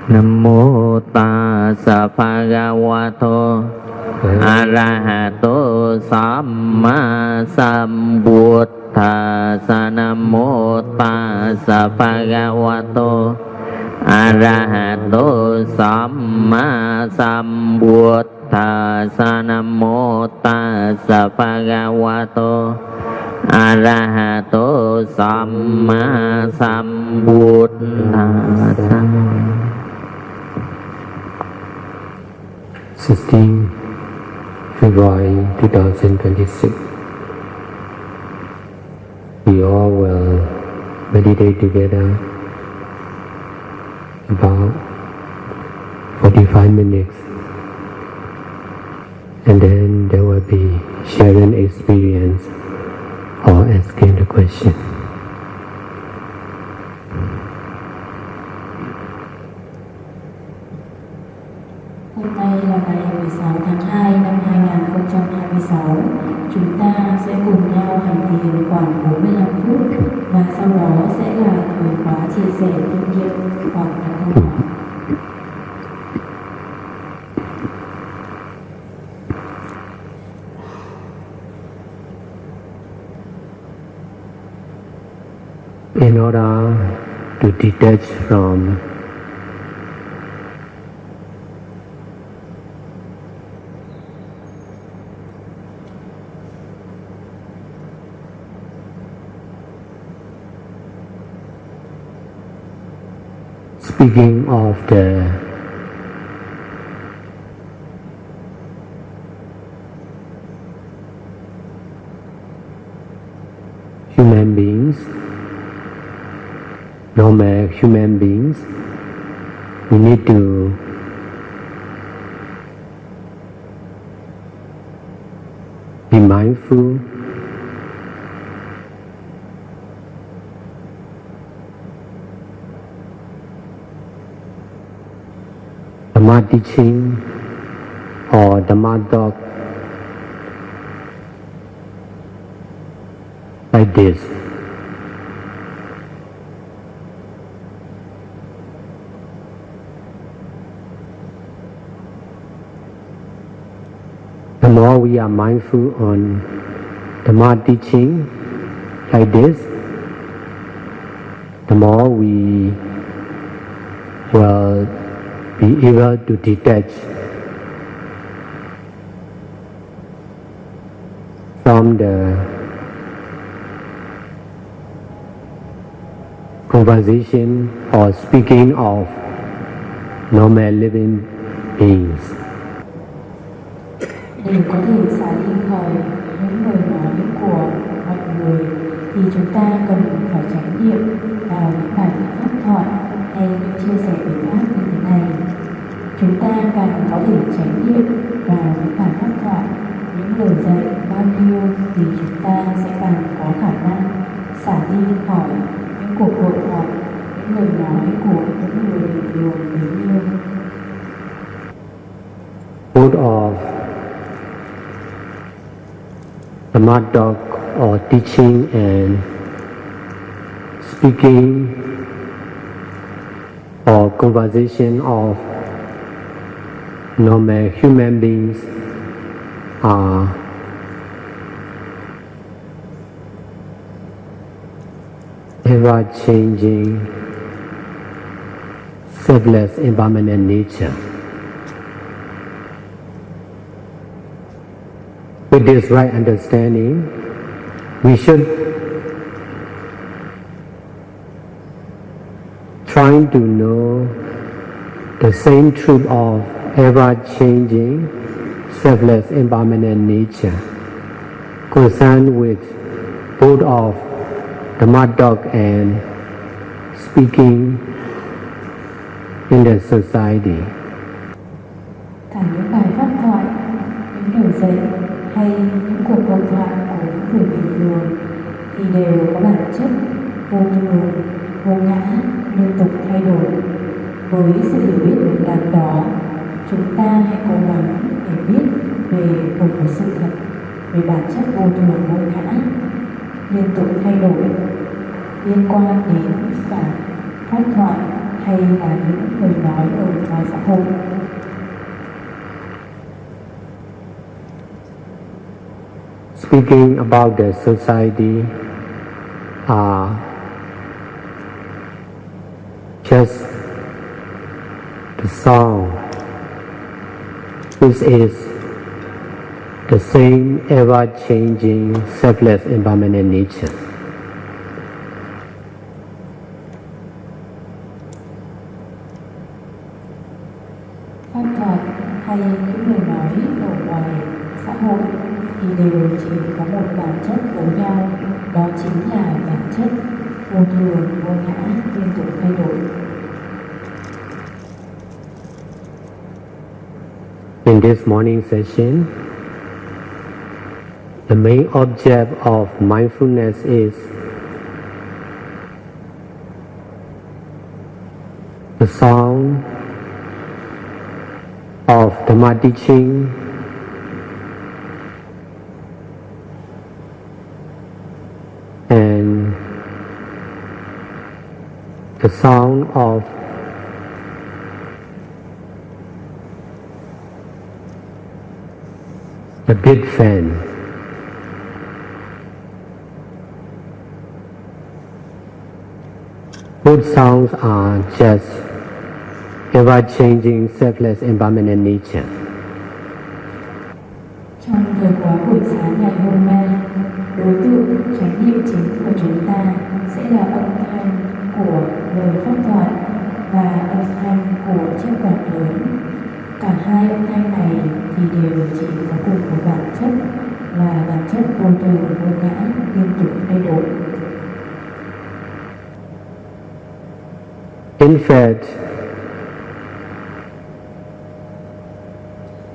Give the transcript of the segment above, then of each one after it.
Nam mô Tassa Bhagavato Arahato Samma Sambuddhassa. Nam mô Tassa Bhagavato Arahato Samma Sambuddhassa. Nam mô Tassa Bhagavato Arahato Samma Sambuddhassa. 16 February 2026. We all will meditate together about 45 minutes, and then there will be sharing experience or asking the question. Hôm nay là ngày 16 tháng 2 năm 2026. Chúng ta sẽ cùng nhau hành thiền khoảng 45 phút và sau đó sẽ là thời khóa chia sẻ kinh nghiệm hoặc là câu hỏi. In order to detach from speaking of the human beings, normal human beings, we need to be mindful Dhamma teaching or Dhamma talk like this. The more we are mindful on Dhamma teaching like this, the more we will be able to detach from the conversation or speaking of normal living beings. Để có thể xả đi khỏi những lời nói của mọi người thì chúng ta cần phải tránh niệm vào những bài pháp thoại hay những chia sẻ về pháp như thế này. Chúng ta càng có thể tránh niệm vào những bài pháp thoại, những lời dạy bao nhiêu thì chúng ta sẽ càng có khả năng xả đi khỏi những cuộc hội thoại, những lời nói của những người bình thường bấy nhiêu. Both of Dhamma talk or teaching and speaking or conversation of normal human beings are ever-changing, selfless, impermanent nature. With this right understanding, we should try to know the same truth of ever-changing, selfless, impermanent nature, concerned with both of Dhamma talk and speaking in the society. Cả những bài pháp thoại, những lời dạy hay những cuộc hội thoại của những người bình thường thì đều có bản chất vô thường, vô ngã, liên tục thay đổi. Với sự hiểu biết đúng đắn đó, chúng ta hãy cố gắng để biết về một sự thật, về bản chất vô thường vô ngã, liên tục thay đổi liên quan đến cả pháp thoại hay là những lời nói ở ngoài xã hội. Speaking about the society are just the song, which is the same ever-changing, selfless, impermanent nature. Pháp thoại hay những lời nói ở ngoài xã hội thì đều chỉ có một bản chất giống nhau, đó chính là bản chất vô thường, vô ngã, liên tục thay đổi. In this morning session, the main object of mindfulness is the sound of Dhamma teaching and the sound of the big fan. Both sounds are just ever-changing, selfless, impermanent nature. Trong thời khóa buổi sáng ngày hôm nay, đối tượng trải nghiệm chính của chúng ta sẽ là âm thanh của lời pháp thoại và âm thanh của chiếc quạt lớn. Cả hai âm thanh này thì đều chỉ có cùng một bản chất là bản chất vô thường, vô ngã, liên tục thay đổi. In fact,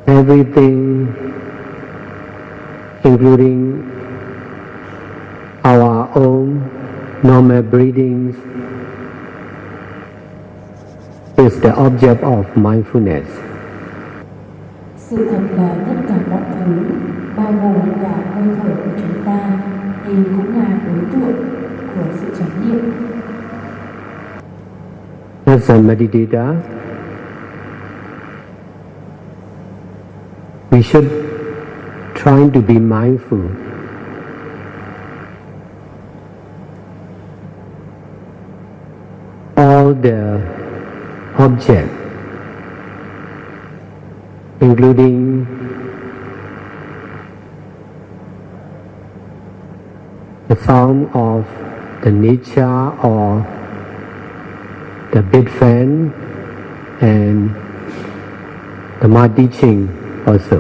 everything, including our own normal breathings, is the object of mindfulness. Sự thật là tất cả mọi thứ, bao gồm cả hơi thở của chúng ta, thì cũng là đối tượng của sự trải nghiệm. As a meditator, we should try to be mindful all the objects, including the sound of the nature or the big fan and the Dhamma teaching also.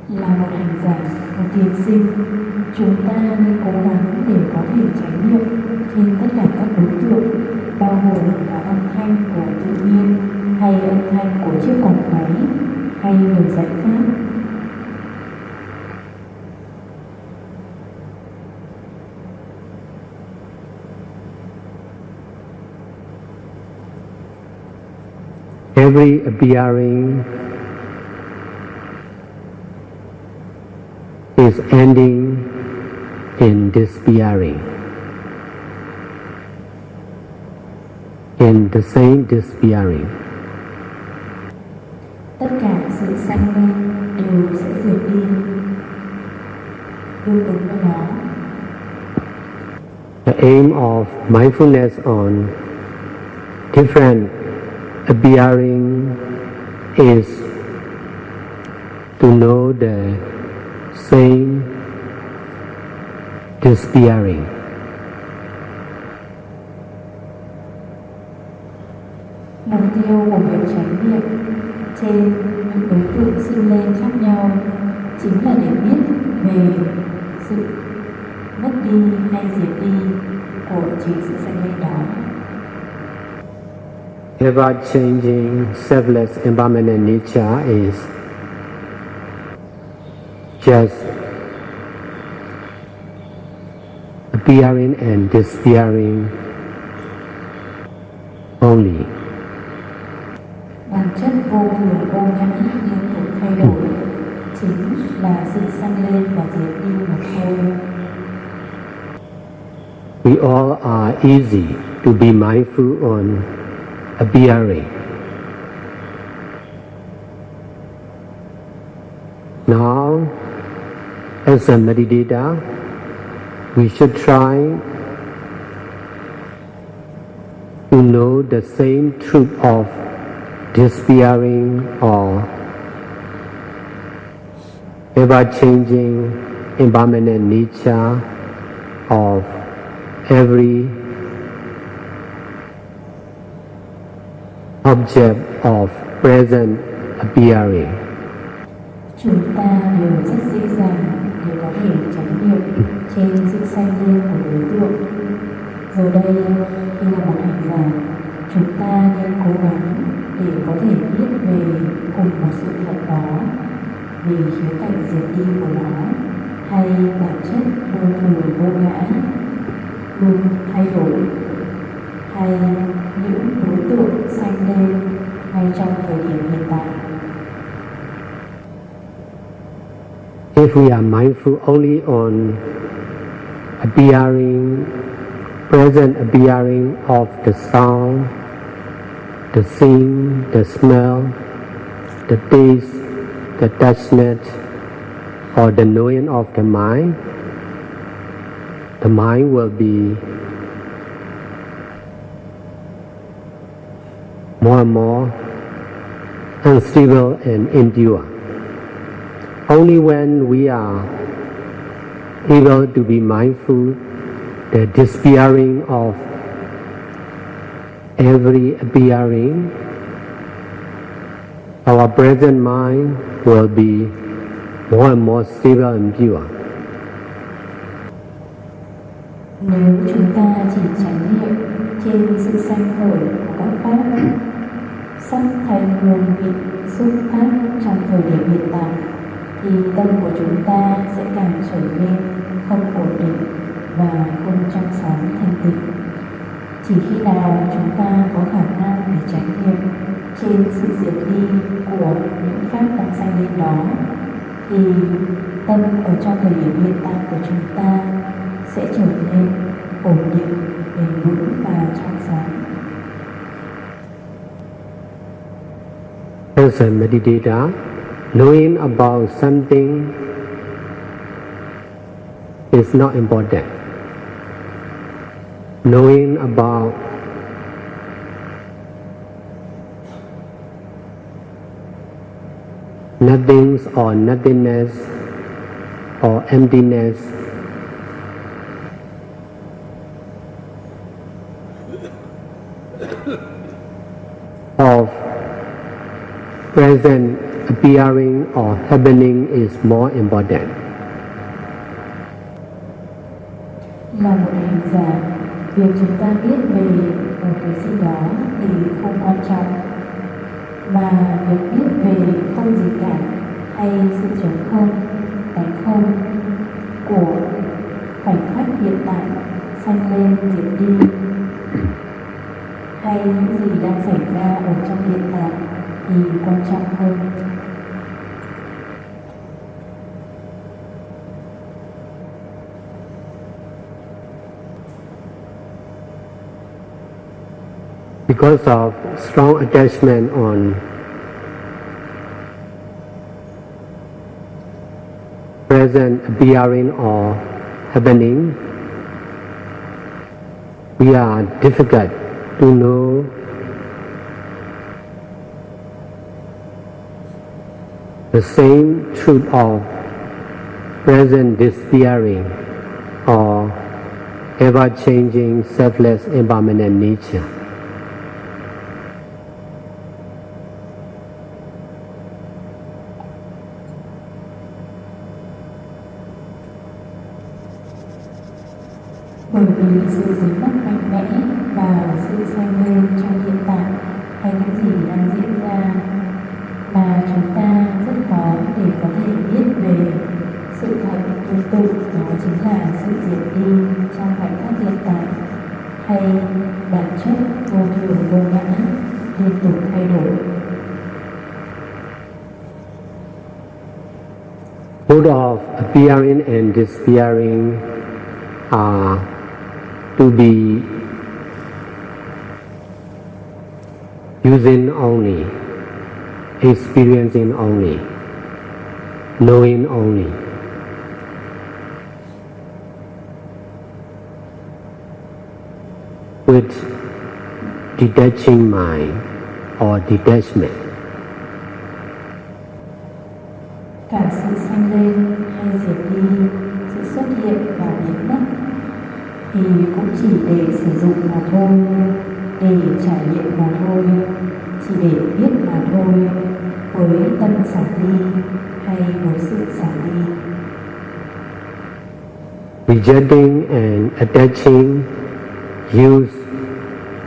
Là một hành giả, một thiền sinh, chúng ta nên cố gắng để có thể trải nghiệm trên tất cả các đối tượng, bao gồm cả âm thanh của tự nhiên hay âm thanh của chiếc quạt máy hay lời giải pháp. Every appearing is ending in disappearing, in the same disappearing. Tất cả sự sanh lên đều sẽ diệt đi, tương ứng với nó. The aim of mindfulness on different appearing is to know the same disappearing. Mục tiêu của việc trải nghiệm trên những đối tượng sinh lên khác nhau chính là để biết về sự mất đi hay diệt đi của chính sự sanh lên đó. Ever-changing, selfless, impermanent nature is just appearing and disappearing only. Bản chất vô thường, vô ngã, liên tục thay đổi, chính là sự sanh lên và diệt đi mà thôi. we all are easy to be mindful on appearing. Now, as a meditator, we should try to know the same truth of disappearing or ever-changing impermanent nature of every object of present appearing. Chúng ta đều rất dễ dàng để có thể chánh niệm trên sự sanh lên của đối tượng. Giờ đây, khi là một hành giả, chúng ta nên cố gắng để có thể biết về cùng một sự thật đó, về khía cạnh diệt đi của nó, hay bản chất vô thường vô ngã, luôn thay đổi, hay những đối tượng sanh lên ngay trong thời điểm hiện tại. If we are mindful only on appearing, present appearing of the sound, the seeing, the smell, the taste, the touchness, or the knowing of the mind will be more and more unstable and endure. Only when we are able to be mindful the disappearing of every appearing, our present mind will be more and more stable and pure. Nếu chúng ta chỉ chánh niệm trên sự sanh khởi của các pháp, sắc thanh hương vị xúc pháp trong thời điểm hiện tại, thì tâm của chúng ta sẽ càng trở nên không ổn định và không trong sáng thanh tịnh. Chỉ khi nào chúng ta có khả năng để chánh niệm trên sự diệt đi của những pháp đang sanh lên đó, thì tâm ở trong thời điểm hiện tại của chúng ta sẽ trở nên ổn định, bền vững và trong sáng. As a meditator, knowing about something is not important. Knowing about nothings or nothingness or emptiness of present appearing or happening is more important. Là một hành giả, việc chúng ta biết về một cái gì đó thì không quan trọng, mà việc biết về không gì cả hay sự trống không, tánh không của khoảnh khắc hiện tại sanh lên diệt đi, hay những gì đang xảy ra ở trong hiện tại thì quan trọng hơn. Because of strong attachment on present appearing or happening, we are difficult to know the same truth of present disappearing or ever-changing selfless impermanent nature. Bởi vì sự dính mắc mạnh mẽ vào sự sanh lên trong hiện tại hay những gì đang diễn ra, mà chúng ta rất khó để có thể biết về sự thật tương tự, đó chính là sự diệt đi trong khoảnh khắc hiện tại, hay bản chất vô thường vô ngã liên tục thay đổi. Both of appearing and disappearing are to be using only, experiencing only, knowing only. With detaching mind or detachment. Cả sự sanh lên hay diệt đi, sự xuất hiện và biến mất thì cũng chỉ để sử dụng mà thôi, để trải nghiệm mà thôi, chỉ để biết mà thôi, với tâm xả ly hay với sự xả ly. Rejecting and attaching use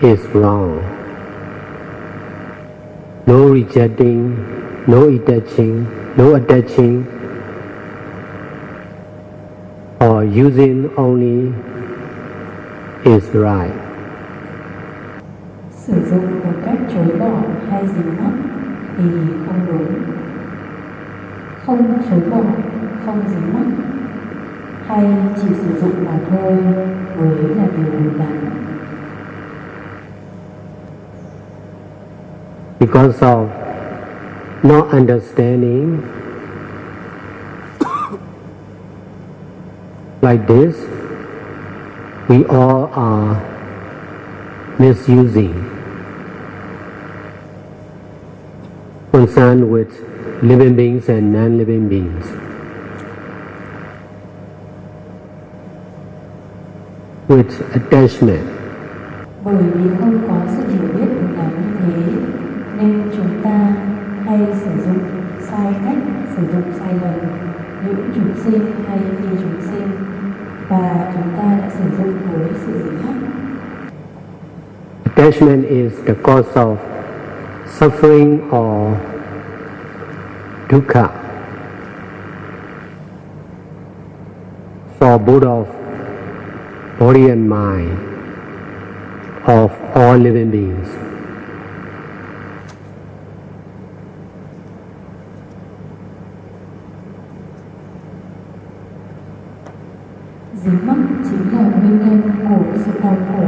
is wrong. No rejecting, no attaching, or using only is right. Sử dụng một cách chối bỏ hay dính mắc thì không đúng. Không chối bỏ, không dính mắc, hay chỉ sử dụng mà thôi mới là điều đúng đắn. Because of not understanding like this, we all are misusing, concerned with living beings and non-living beings. With attachment. Bởi vì không có sự hiểu biết đúng đắn như thế, nên chúng ta hay sử dụng sai cách, sử dụng sai lầm những chúng sinh hay phi chúng sinh, và chúng ta đã sử dụng với sự dính mắc. Attachment is the cause of suffering or dukkha for both of body and mind of all living beings. Dính mắc chính là nguyên nhân của sự đau khổ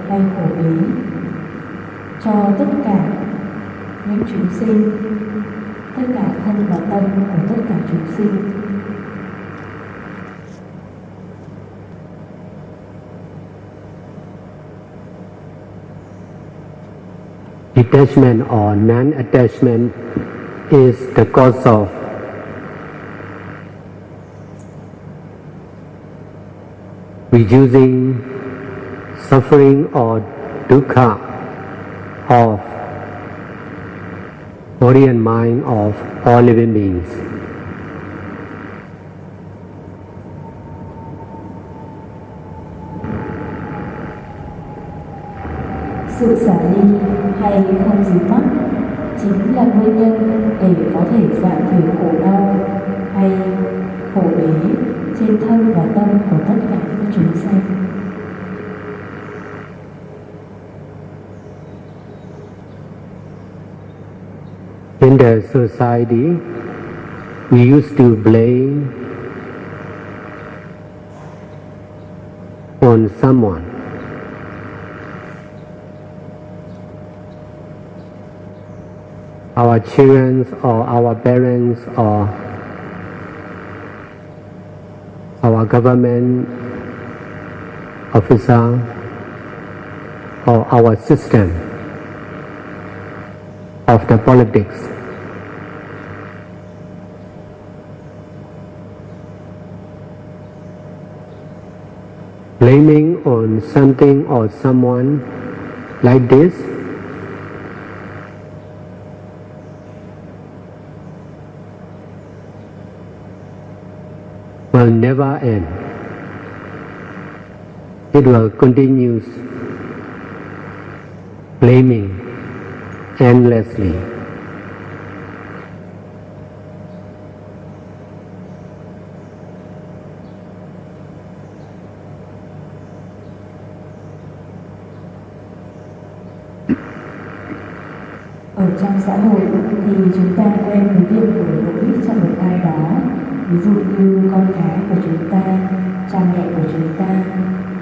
hay khổ lý cho tất cả những chúng sinh, tất cả thân và tâm của tất cả chúng sinh. Detachment or non-attachment is the cause of reducing suffering or dukkha of body and mind of all living beings. Sự xả ly hay không dính mắc chính là nguyên nhân để có thể giảm thiểu khổ đau hay khổ lý trên thân và tâm của tất cả các chúng sanh. In the society, we used to blame on someone. Our children or our parents or our government officer or our system of the politics. Blaming on something or someone like this will never end. It will continue blaming endlessly. Ở trong xã hội thì chúng ta quen với việc đổ lỗi cho một ai đó, ví dụ như con cái của chúng ta, cha mẹ của chúng ta,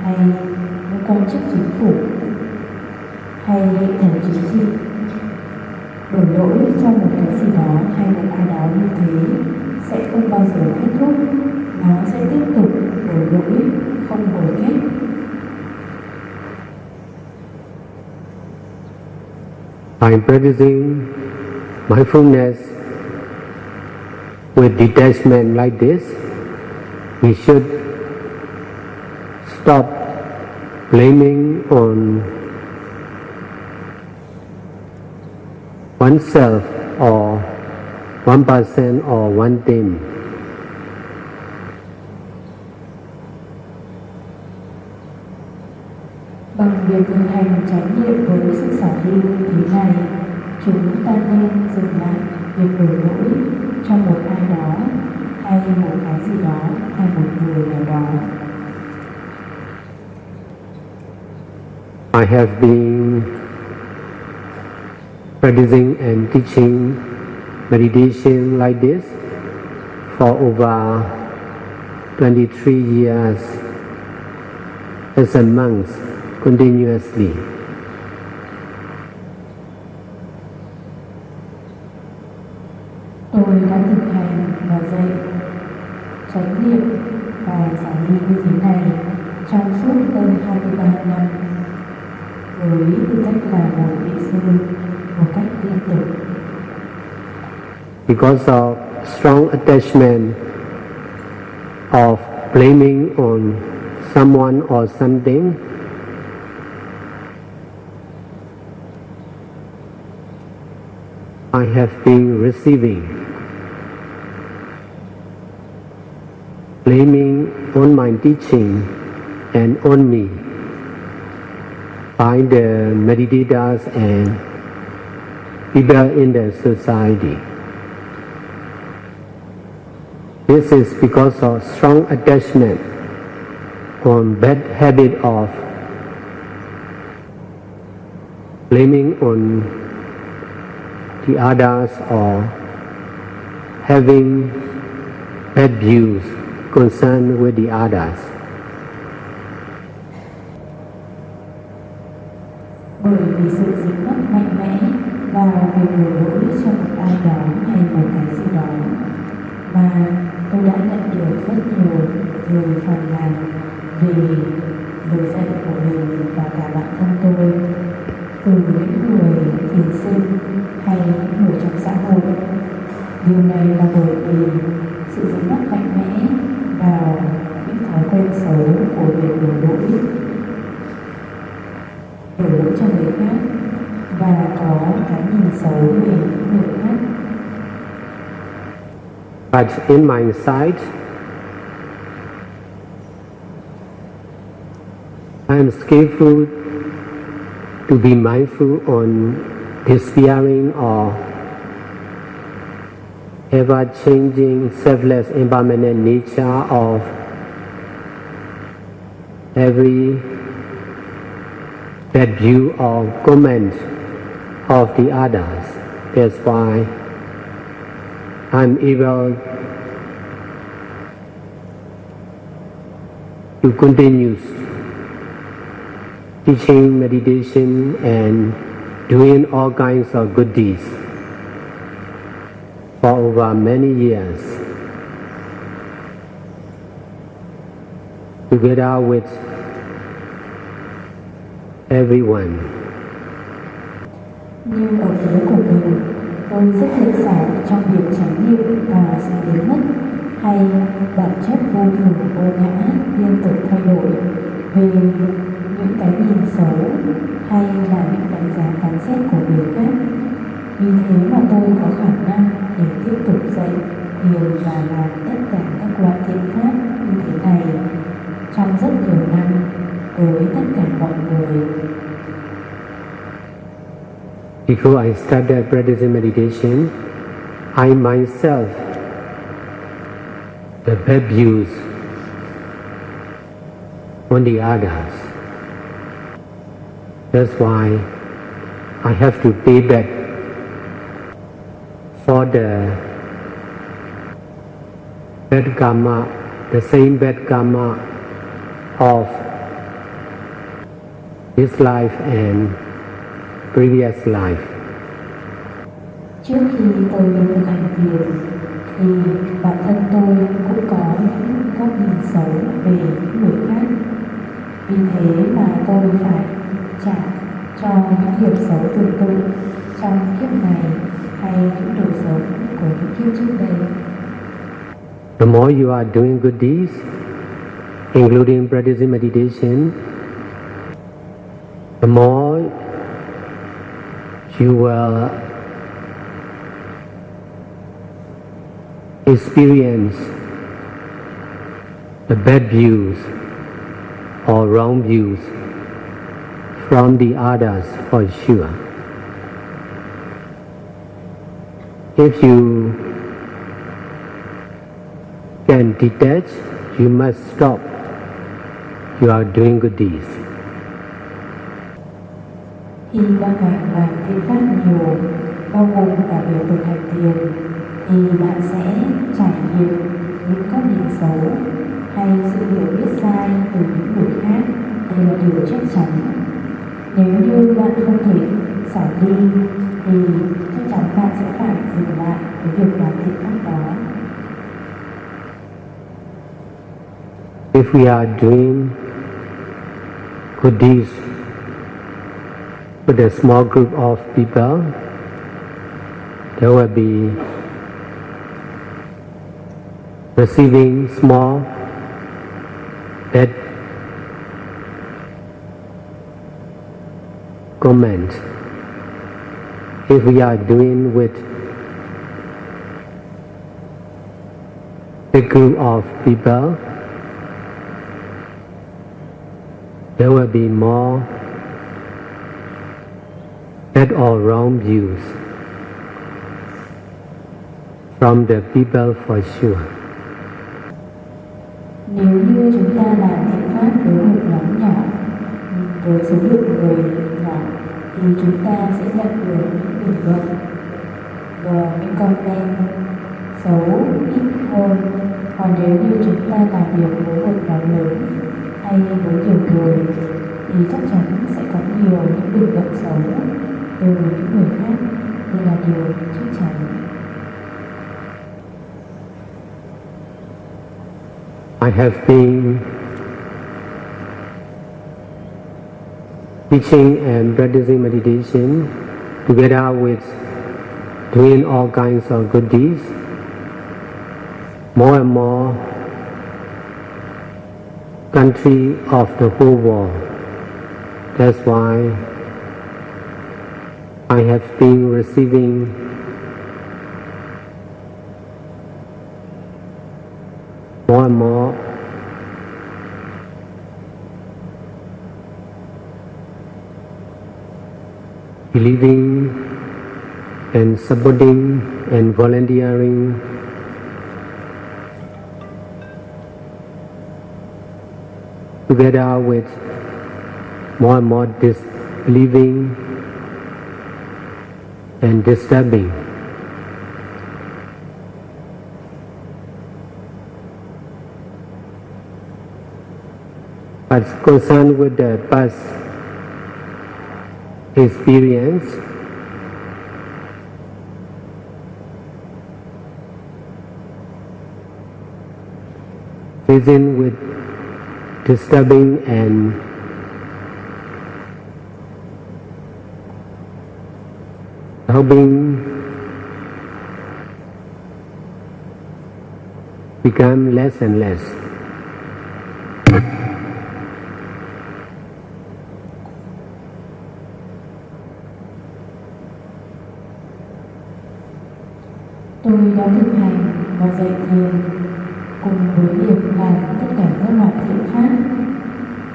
hay những quan chức chính phủ hay hệ thần chính trị. Đổ lỗi cho một cái gì đó hay một ai đó như thế sẽ không bao giờ kết thúc, nó sẽ tiếp tục đổ lỗi không hồi kết. By practicing mindfulness with detachment like this, we should stop blaming on oneself or one person or one thing. Bằng việc thực hành chánh niệm với sự xả ly như thế này, chúng ta nên dừng lại việc đổ lỗi cho một ai đó, hay một cái gì đó, hay một người nào đó. I have been practicing and teaching meditation like this for over 23 years as a monk continuously. Tôi đã thực hành và dạy chánh niệm và xả ly như thế này trong suốt hơn 23 năm với tư cách là một vị sư một cách liên tục. Because of strong attachment of blaming on someone or something, I have been receiving blaming on my teaching and on me by the meditators and people in the society. This is because of strong attachment on bad habit of blaming on the others or having bad views concerned with the others. Bởi vì sự dính mắc mạnh mẽ vào việc đổ lỗi cho một ai đó hay một cái gì đó, mà tôi đã nhận được rất nhiều lời phàn nàn về lời dạy của mình và cả bản thân tôi từ những người thiền sinh hay những người trong xã hội. Điều này là bởi vì sự dính mắc mạnh mẽ vào những thói quen xấu của việc đổ lỗi cho người khác và có cái nhìn xấu về những người khác. But in my sight, I am skillful to be mindful on despairing or ever-changing selfless impermanent nature of every bad view or comment of the others. That's why I'm able to continue teaching meditation and doing all kinds of good deeds for over many years, together with everyone. Nhưng ở phía của mình, tôi rất thiện xảo trong việc chánh niệm và sự biến mất hay bản chất vô thường vô ngã liên tục thay đổi về những cái nhìn xấu hay là những đánh giá phán xét của người khác. Vì thế mà tôi có khả năng để tiếp tục dạy, thiền và làm tất cả các loại thiện pháp như thế này trong rất nhiều năm với tất cả mọi người. Before I started practicing meditation, I myself the bad views on the others. That's why I have to pay back for the bad karma, the same bad karma of this life and previous life. Trước khi tôi thực hành thiền thì bản thân tôi cũng có những góc nhìn xấu về những người khác. Vì thế mà tôi phải trả cho những điểm xấu tương tự trong kiếp này hay những đời sống của những kiếp trước đây. The more you are doing good deeds, including practicing meditation, the more you will experience the bad views or wrong views from the others for sure. If you can detach, you must stop. You are doing good deeds. Khi bạn càng làm thiện pháp nhiều, bao gồm cả việc thực hành thiền, thì bạn sẽ trải nghiệm những góc nhìn xấu hay sự hiểu biết sai từ những người khác. Đây là điều chắc chắn. Nếu như bạn không thể xả đi thì chắc chắn bạn sẽ phải dừng lại với việc làm thiện pháp đó. If we are doing good deeds with a small group of people, there will be receiving small bad comment. If we are doing with a group of people, there will be more bad or wrong views from the people for sure. Nếu như chúng ta làm thiện pháp với một nhóm nhỏ, với số lượng người nhỏ, thì chúng ta sẽ nhận được những bình luận và những comment xấu ít hơn. Còn nếu như chúng ta làm việc với một nhóm lớn hay với nhiều người, thì chắc chắn sẽ có nhiều những bình luận xấu từ những người khác. Đây là điều chắc chắn. I have been teaching and practicing meditation together with doing all kinds of good deeds. More and more country of the whole world. That's why I have been receiving more and more believing and supporting and volunteering together with more and more disbelieving and disturbing. But concerned with the past experience, facing with disturbing and helping become less and less. Tôi đã thực hành và dạy thiền cùng với việc làm tất cả các loại thiện pháp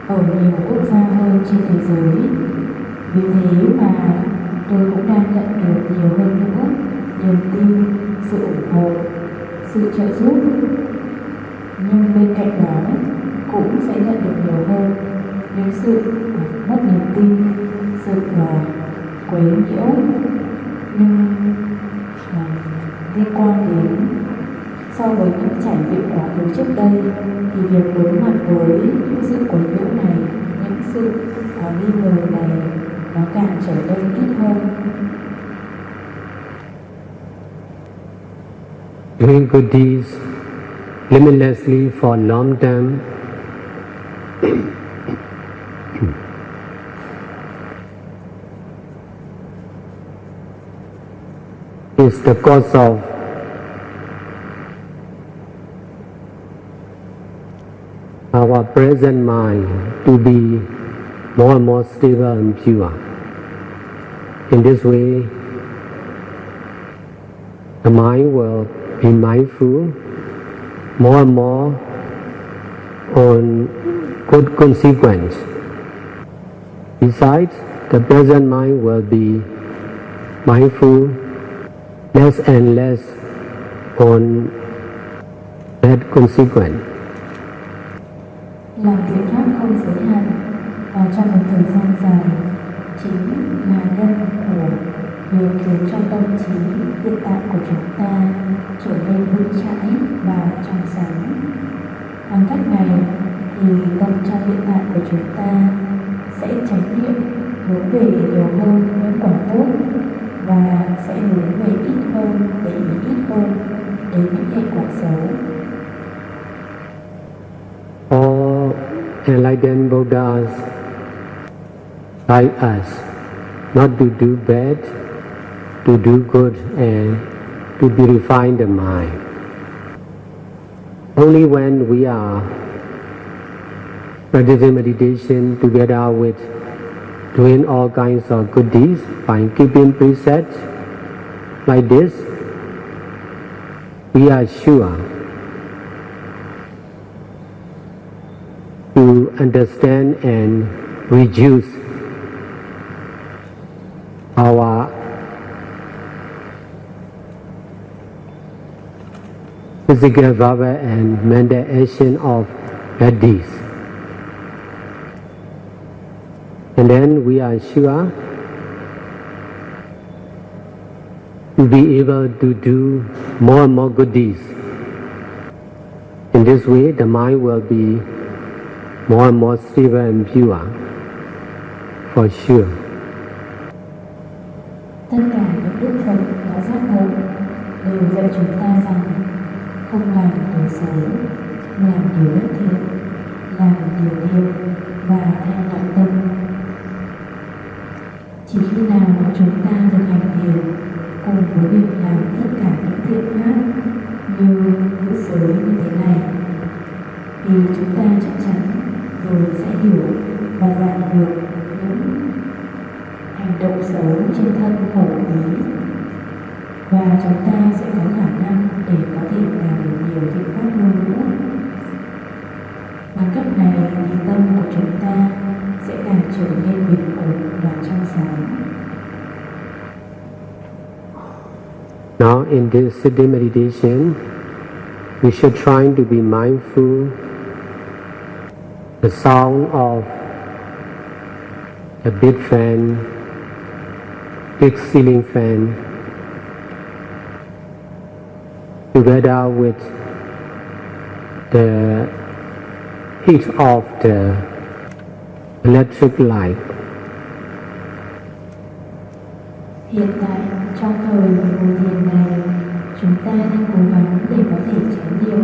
ở nhiều quốc gia hơn trên thế giới. Vì thế mà tôi cũng đang nhận được nhiều hơn nữa niềm tin, sự ủng hộ, sự trợ giúp. Nhưng bên cạnh đó cũng sẽ nhận được nhiều hơn những sự mất niềm tin, sự quấy nhiễu, nhưng liên quan đến so với những trải nghiệm quá khứ trước đây thì việc đối mặt với những sự quấy nhiễu này, những sự nghi ngờ này nó càng trở nên ít hơn. Doing good deeds limitlessly for long term is the cause of our present mind to be more and more stable and pure. In this way, the mind will be mindful more and more on good consequence. Besides, the present mind will be mindful less and less on bad consequence. Làm việc pháp không giới hạn và trong một thời gian dài chính là nhân của điều khiến cho tâm trí hiện tại của chúng ta trở nên vững chãi và trong sáng. Bằng cách này thì tâm trong hiện tại của chúng ta sẽ chánh niệm hướng về nhiều hơn những quả tốt và sẽ hướng về ít hơn để ý ít hơn đến những hệ quả xấu. All enlightened Buddhas guide us not to do bad, to do good and to purify the mind. Only when we are practicing meditation together with doing all kinds of good deeds by keeping precepts like this, we are sure to understand and reduce our physical power and mental action of bad deeds. And then we are sure to be able to do more and more good deeds. In this way, the mind will be more and more stable and pure, for sure. Tất cả những đức Phật đã giác ngộ đều dạy chúng ta rằng không làm điều xấu, làm điều bất thiện, làm điều thiện và theo nội tâm. Chỉ khi nào mà chúng ta thực hành thiền cùng với việc làm tất cả những thiện pháp như giữ giới như thế này, thì chúng ta chắc chắn rồi sẽ hiểu và giảm được những hành động xấu trên thân khẩu ý, và chúng ta sẽ có khả năng để có thể làm được nhiều thiện pháp hơn nữa. Bằng cách này thì tâm của chúng ta sẽ càng trở nên bình ổn và trong sáng. Now in this sitting meditation, we should try to be mindful the sound of a big fan, big ceiling fan, together with the heat of the electric light. Hiện tại trong thời ngồi thiền này, chúng ta nên cố gắng để có thể chánh niệm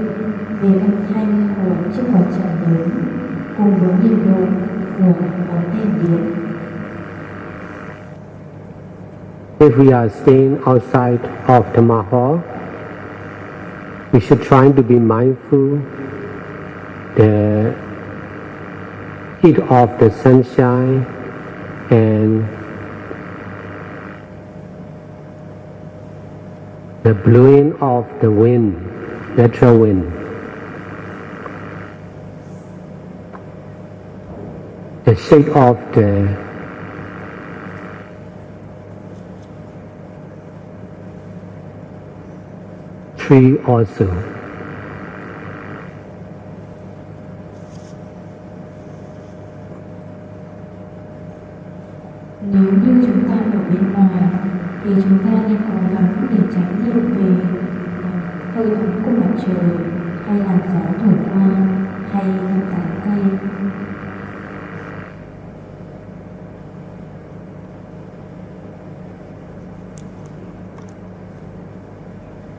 về âm thanh của chiếc quạt trần lớn cùng với nhiệt độ của bóng đèn điện. If we are staying outside of the mahal, we should try to be mindful the heat of the sunshine and the blowing of the wind, natural wind. The shade of the tree also. Nếu như chúng ta ở bên ngoài thì chúng ta nên cố gắng để tránh niệm về hơi ấm của mặt trời hay làn gió thổi qua hay những tán cây.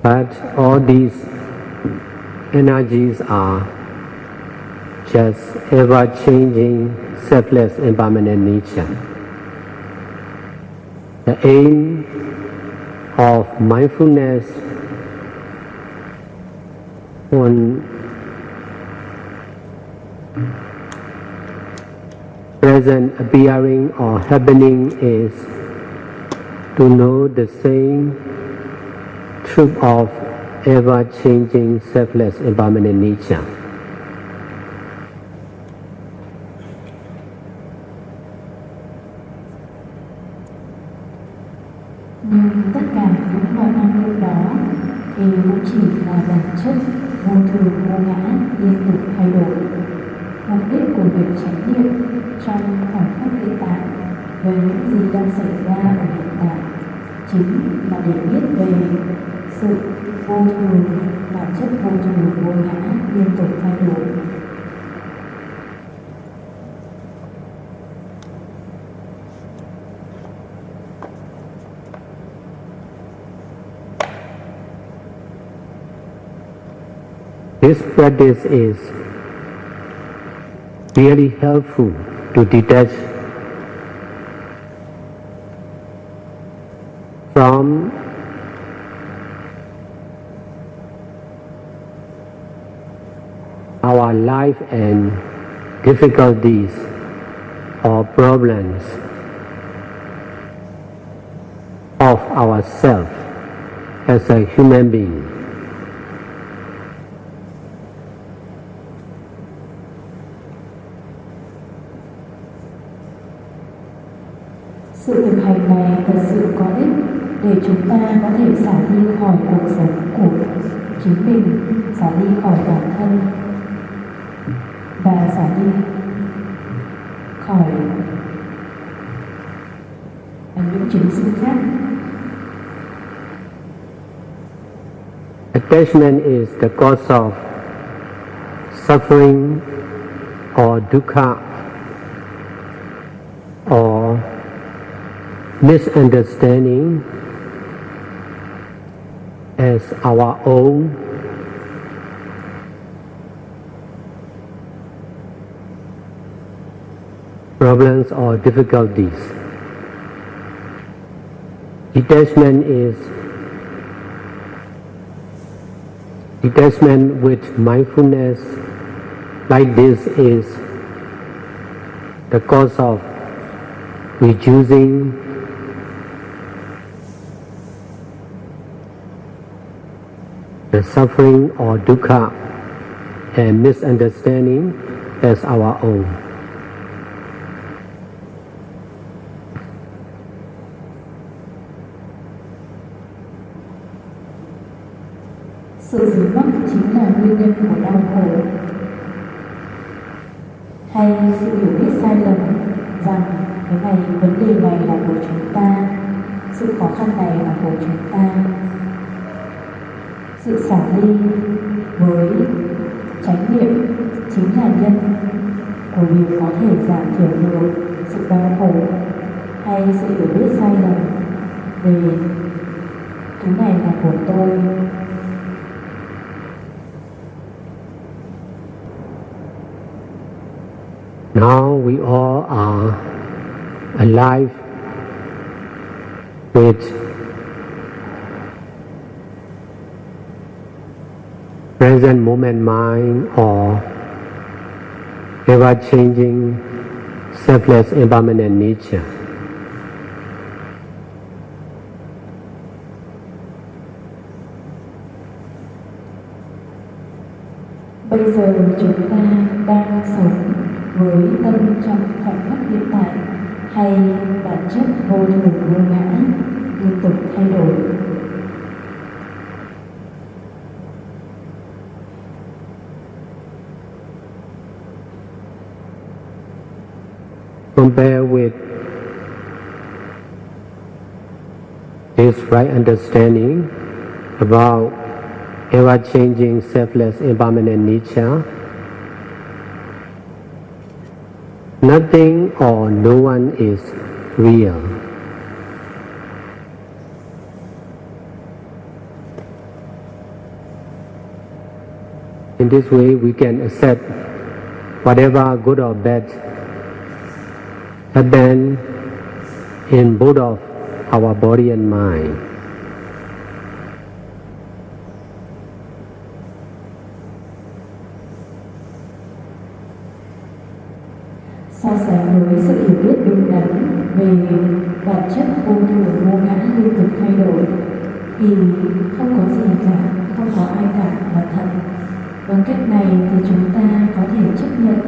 But all these energies are just ever-changing, selfless, impermanent nature. The aim of mindfulness on present appearing or happening is to know the same truth of ever-changing, selfless, impermanent nature. Nhưng tất cả những loại năng lượng đó thì cũng chỉ là bản chất vô thường vô ngã liên tục thay đổi. Mục đích của việc chánh niệm trong khoảnh khắc hiện tại về những gì đang xảy ra ở hiện tại chính là để biết về sự vô thường, bản chất vô thường vô ngã liên tục thay đổi. This practice is really helpful to detach from our life and difficulties or problems of ourselves as a human being. Sự thực hành này thật sự có ích để chúng ta có thể xả ly khỏi cuộc sống của chính mình, xả ly khỏi bản thân và xả ly khỏi những chứng sinh khác. Attachment is the cause of suffering or dukkha or misunderstanding as our own. Problems or difficulties. Detachment with mindfulness like this is the cause of reducing the suffering or dukkha and misunderstanding as our own. Sự dính mắc chính là nguyên nhân của đau khổ, hay sự hiểu biết sai lầm rằng vấn đề này là của chúng ta, sự khó khăn này là của chúng ta. Sự xả ly với chánh niệm chính là nhân của việc có thể giảm thiểu được sự đau khổ hay sự hiểu biết sai lầm về thứ này là của tôi. Now we all are alive with present moment mind or ever-changing, selfless, impermanent nature. Bây giờ chúng ta đang sống với tâm trong khoảnh khắc hiện tại hay bản chất vô thường vô ngã liên tục thay đổi. Compare with this right understanding about ever-changing, selfless, impermanent nature. Nothing or no one is real. In this way, we can accept whatever good or bad happen in both of our body and mind. So sánh với sự hiểu biết đúng đắn về bản chất vô thường vô ngã liên tục thay đổi thì không có gì cả, không có ai cả là thật. Bằng cách này thì chúng ta có thể chấp nhận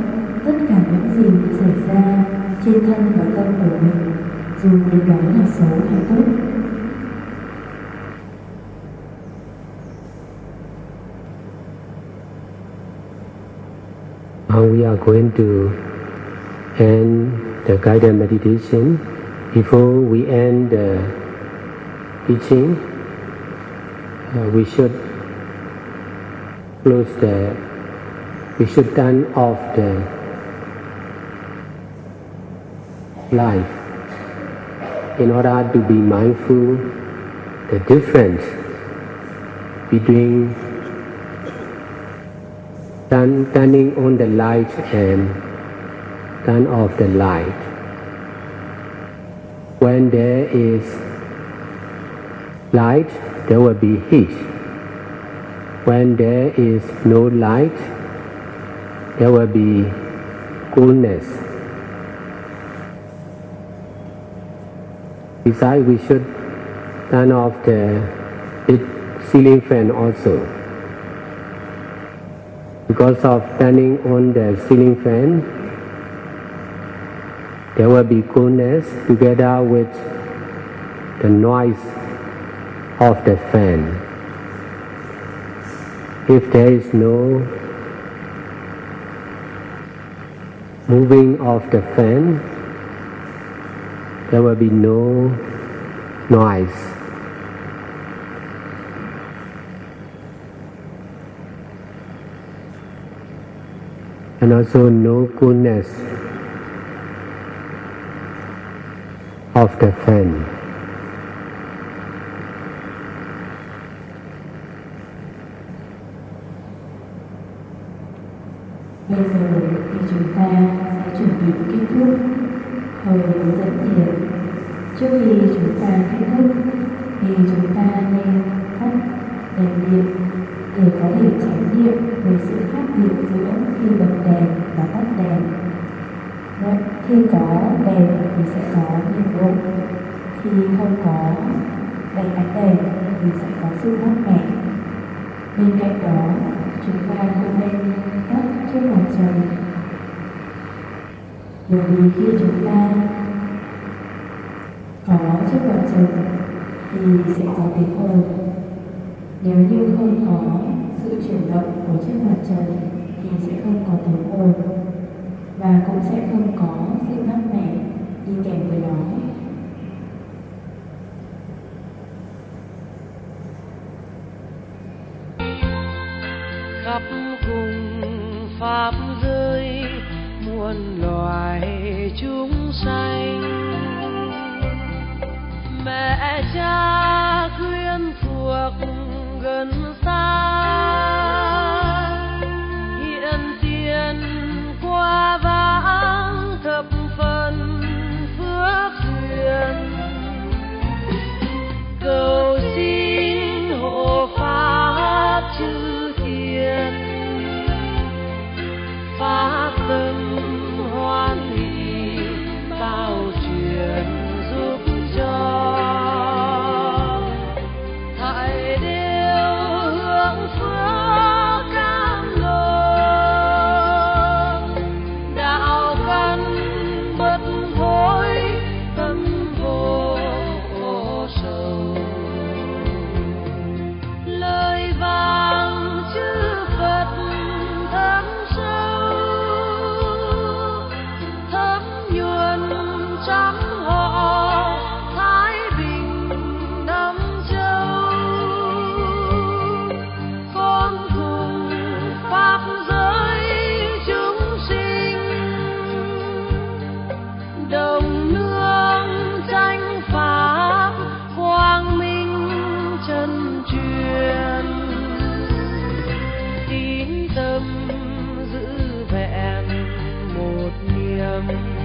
tất cả những gì xảy ra trên thân và tâm của mình, dù điều đó là xấu hay tốt. Now we are going to end the guided meditation. Before we end the teaching, we should turn off the light in order to be mindful the difference between turning on the light and turn off the light. When there is light, there will be heat. When there is no light, there will be coolness. Besides, we should turn off the ceiling fan also. Because of turning on the ceiling fan, there will be coolness together with the noise of the fan. If there is no moving of the fan, there will be no noise. And also no coolness of the fan. Bây giờ thì chúng ta sẽ chuẩn bị kết thúc hồi hướng dẫn thiền. Trước khi chúng ta kết thúc thì chúng ta nên tắt đèn điện để có thể trải nghiệm về sự khác biệt giữa khi bật đèn và tắt đèn. Khi có đèn thì sẽ có nhiệt độ, khi không có ánh đèn thì sẽ có sự mát mẻ. Bên cạnh đó, chúng ta cũng nên tắt chiếc mặt trời. Bởi vì khi chúng ta có chiếc mặt trời thì sẽ có tiếng ồn. Nếu như không có sự chuyển động của chiếc mặt trời thì sẽ không có tiếng ồn và cũng sẽ không có sự mát mẻ đi kèm với đó. Khắp cùng pháp giới muôn loài chúng sanh, mẹ cha quyến thuộc gần xa, hiện tiền qua vãng thập phần phước duyên, cầu xin hộ pháp chư thiên, pháp tâm hoan hỷ bao truyền giúp cho thảy đều hướng tâm